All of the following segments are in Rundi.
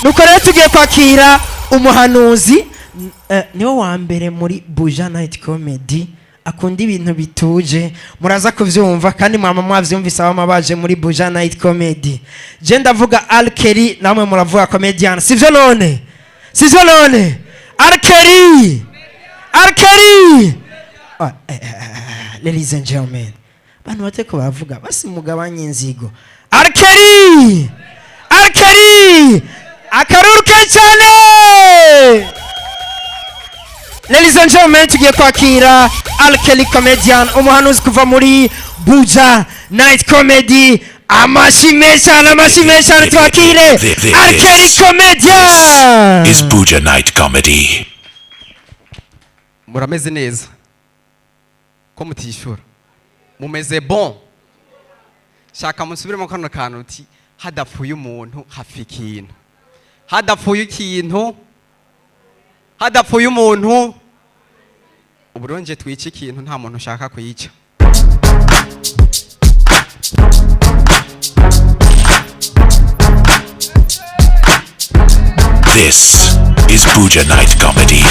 nuko rero tugiye kwakira umuhanuzi niwe wa mbere muri Buja Night Comedy akunda ibintu bituje muraza kuvyumva kandi mwama mwavyumvise abama baje muri Buja Night Comedy je ndavuga Alkeri namwe muravuga comedian sivyo none Alkeri ladies and gentlemen bantu bateko baravuga basi mugabanye inzigo Alkeri akaruruke cyane. Ladies and gentlemen, tugiye kwakira Alkeri comedian umuhanuzi kuva muri Buja Night Comedy. Amashimesha twakire Alkeri comedian. Is Buja Night Comedy. Murameze neza ko mutishura mumeze bon shaka musubiremo kano kantu uti hadapfuye umuntu hafi ikintu hadapfuye umuntu uburonje twica ikintu nta muntu ushaka kuyica. This is Buja Night Comedy.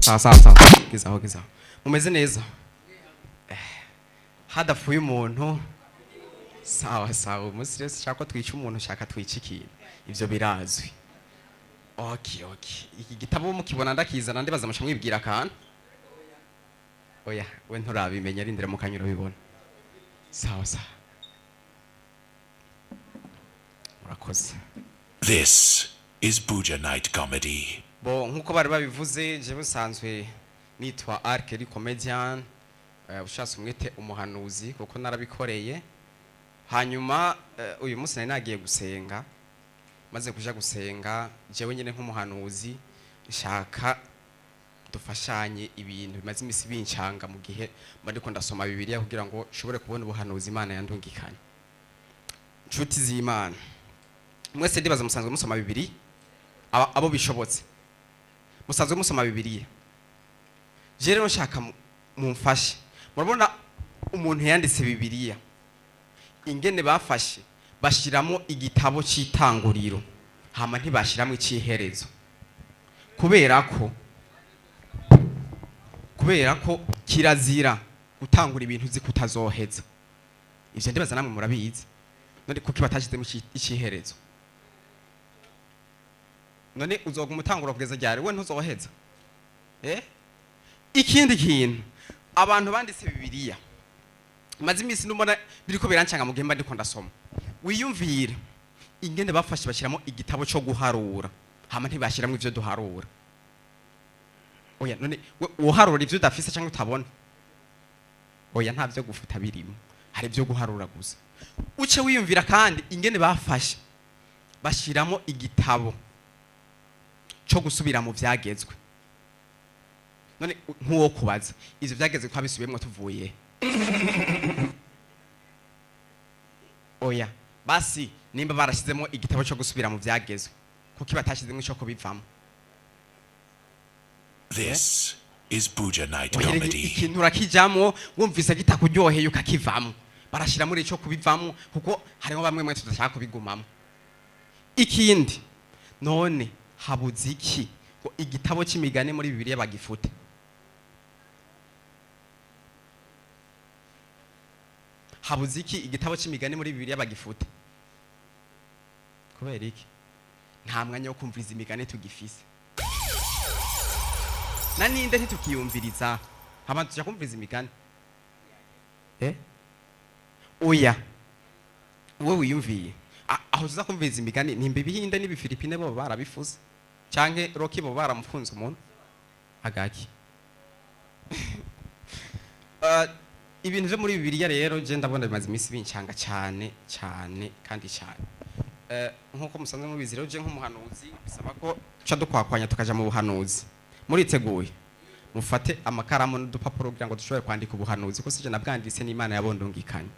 Sawa gizaho mumeze neza hadapfuye umuntu sawa umusiresi shaka twica umuntu shaka twica ikintu ivyo birazwi. Okay iki gitabo mukibona ndakizana ndibaza musha mwibwira kantu oya we nturabimenya arindira mu kanyuro bibona sawa murakoze. This is Buja Night Comedy. Bo nkuko bari babivuze je busanzwe nitwa Alkeri comedian ushaka umwete umuhanuzi kuko narabikoreye hanyuma uyu munsi nari nagiye gusenga maze kuja gusenga jewe nyene nk'umuhanuzi nshaka dufashanye ibintu bimaze imisi bincanga mu gihe ndiko ndasoma Bibiliya kugira ngo nshobore kubona ubuhanuzi Imana yandungikanye. Nshuti z'Imana mwese ndibaza musanzwe musoma Bibiliya abo bishobotse musanzwe musoma Bibiliya je rero nshaka mumfashe murabona umuntu yanditse Bibiliya ingene bafashe bashiramo igitabo cy'itanguriro hama ntibashiramo iciherezo kubera ko kirazira gutangura ibintu uzi kutazoheza. Ivyo ndibaza namwe murabizi none kuki batashizemo iciherezo none uzogumutangura kugeza ryari we ntuzoheza ikindi kintu abantu banditse Bibiliya maze imisi numona biriko birancanga mu gihe mba ndiko ndasoma wiyumvire ingene bafashe bashiramo igitabo cyo guharura hama ntibashiramo ivyo duharura. Oya none uharura ivyo udafise cyangwa utabona oya nta vyo gufuta birimo hari vyo guharura gusa uce wiyumvira kandi ingene bafashe bashiramo igitabo cyo gusubira mu vyagezwe none nkuwo kubaza ivyo vyagezwe ko abisubiyemo tuvuye oya basi nimba barashizemo igitabo cyo gusubira mu vyagezwe kuki batashizemo ico kubivamo. This is Buja Night Comedy. Ikintu urakijamo wumvise gitakuryoheye ukakivamo barashira muri ico kubivamo kuko harimo bamwe mwe tudashaka kubigumamo. Ikindi none habuze iki ngo igitabo c'imigani muri Bibiliya bagifute habuze iki igitabo c'imigani muri Bibiliya bagifute kubera iki nta mwanya wo kumviriza imigani tugifise na ninde ntitukiyumviriza hama tuja kumviriza imigani oya wowe wiyumviye aho tuza kumviriza imigani nimba Bihinde n'Ibifilipine bo barabifuze canke Roki bo baramufunze umuntu agaki ibintu byo muri Bibiliya rero je ndabona bimaze imisi bincanga cyane kandi cyane nkuko musanzwe mubizi rero je nk'umuhanuzi bisaba ko cha dukwakwanya tukaja mu buhanuzi muriteguye mufate amakaramu n'udupapuro kugira ngo dushobore kwandika ubuhanuzi ko sije nabwanditse n'Imana yabondungikanye.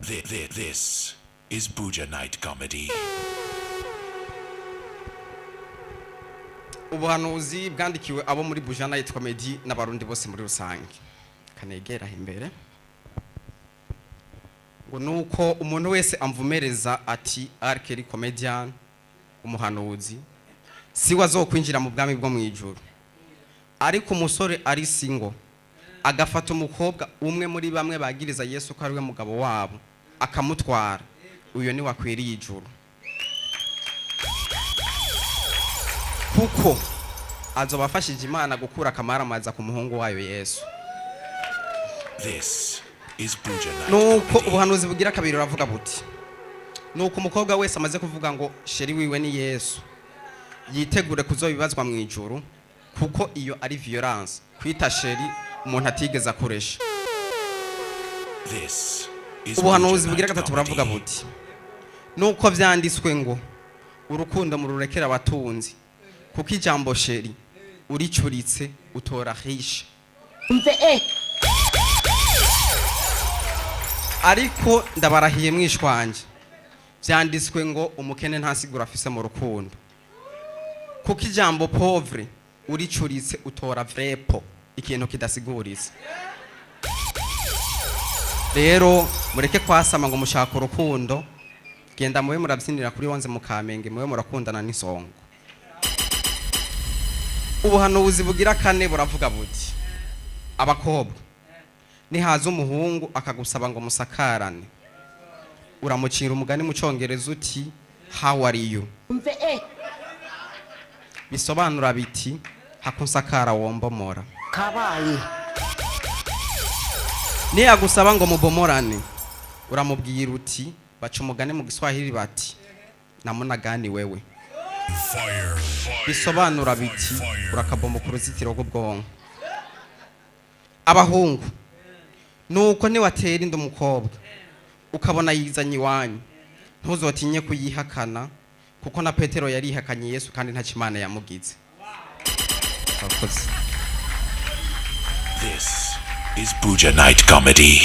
This is Buja Night Comedy. Ubuhanuzi bwandikiwe abo muri Buja Night Comedy n'abarundi bose muri rusange kanegera imbere ngo nuko umuntu wese amvumereza ati arkeri comedian umuhanuzi si wazokwinjira mu bwami bwo mu ijuru ariko umusore ari singo agafata umukobwa umwe muri bamwe bagiriza Yesu ko ari we mugabo wabo akamutwara uyo ni wakwiriye ijuru kuko azobafashije Imana gukura akamaramaza ku muhungu wayo Yesu. This is Buja Night nuko Comedy. ubuhanuzi bugira kabiri uravuga buti nuko umukobwa wese amaze kuvuga ngo sheri wiwe ni Yesu yitegure kuzobibazwa mu ijuru kuko iyo ari violence kwita sheri umuntu atigeze akoresha. This is Ubuhanuzi Buja bugira Night gatatu buravuga Comedy. buti nuko vyanditswe ngo urukundo mururekera abatunzi kuko ijambo sheri uricuritse utora RICHE. Ariko ndabarahiye mwishwanje vyanditswe ngo umukene ntasigura afise mu rukundo kuko ijambo pauvre uricuritse utora vrepo ikintu kidasiguritse. Rero mureke kwasama ngo mushaka urukundo genda muwe murabyinira kuri 11 mu Kamenge muwe murakundana n'isongo. Ubuhanuzi bugira kane buravuga buti abakobwa nihaza umuhungu akagusaba ngo musakarane uramucira umugani mu Cyongereza uti how are you bisobanura biti hakunsakara wombomora kabaye ni agusaba ngo mubomorane uramubwira uti baca umugani mu Giswahili bati namuna gani wewe bisobanura biti urakabomba ku ruzitiro rw'ubwonko. Abahungu nuko ni watera inda umukobwa ukabona yizanye iwanyu ntuzotinye kuyihakana kuko na Petero yarihakanye Yesu kandi nta kimana yamugize. This is Buja Night Comedy.